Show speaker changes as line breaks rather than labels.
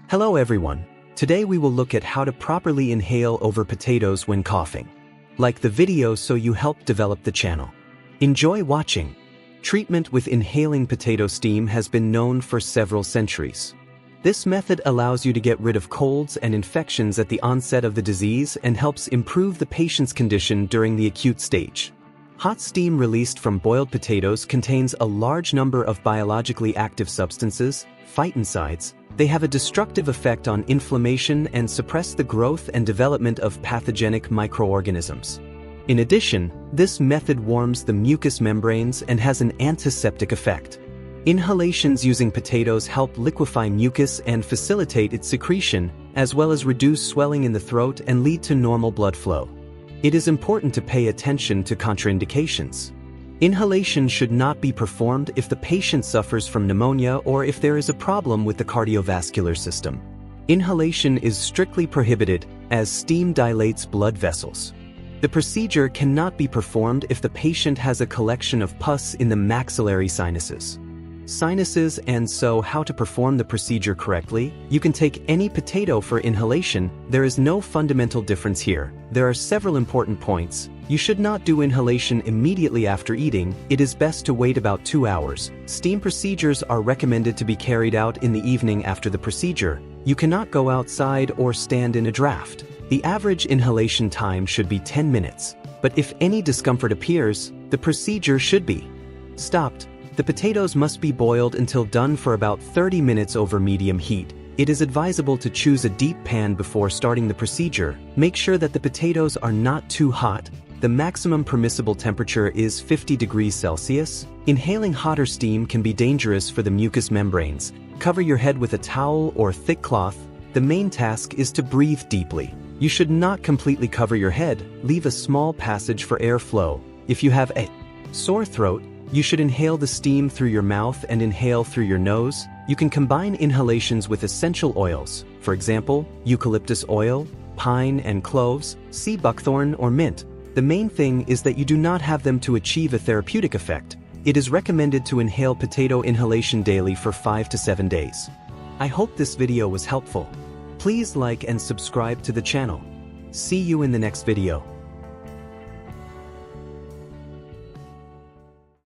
Hello everyone. Today we will look at how to properly inhale over potatoes when coughing. Like the video so you help develop the channel. Enjoy watching. Treatment with inhaling potato steam has been known for several centuries. This method allows you to get rid of colds and infections at the onset of the disease and helps improve the patient's condition during the acute stage. Hot steam released from boiled potatoes contains a large number of biologically active substances, phytoncides. They have a destructive effect on inflammation and suppress the growth and development of pathogenic microorganisms. In addition, this method warms the mucous membranes and has an antiseptic effect. Inhalations using potatoes help liquefy mucus and facilitate its secretion, as well as reduce swelling in the throat and lead to normal blood flow. It is important to pay attention to contraindications. Inhalation should not be performed if the patient suffers from pneumonia or if there is a problem with the cardiovascular system. Inhalation is strictly prohibited, as steam dilates blood vessels. The procedure cannot be performed if the patient has a collection of pus in the maxillary sinuses. And so how to perform the procedure correctly? You can take any potato for inhalation. There is no fundamental difference here. There are several important points. You should not do inhalation immediately after eating. It is best to wait about 2 hours. Steam procedures are recommended to be carried out in the evening after the procedure. You cannot go outside or stand in a draft. The average inhalation time should be 10 minutes. But if any discomfort appears, the procedure should be stopped. The potatoes must be boiled until done for about 30 minutes over medium heat. It is advisable to choose a deep pan before starting the procedure. Make sure that the potatoes are not too hot. The maximum permissible temperature is 50 degrees Celsius. Inhaling hotter steam can be dangerous for the mucous membranes. Cover your head with a towel or thick cloth. The main task is to breathe deeply. You should not completely cover your head. Leave a small passage for airflow. If you have a sore throat, you should inhale the steam through your mouth and inhale through your nose. You can combine inhalations with essential oils, for example, eucalyptus oil, pine and cloves, sea buckthorn or mint. The main thing is that you do not have them to achieve a therapeutic effect. It is recommended to inhale potato inhalation daily for 5 to 7 days. I hope this video was helpful. Please like and subscribe to the channel. See you in the next video.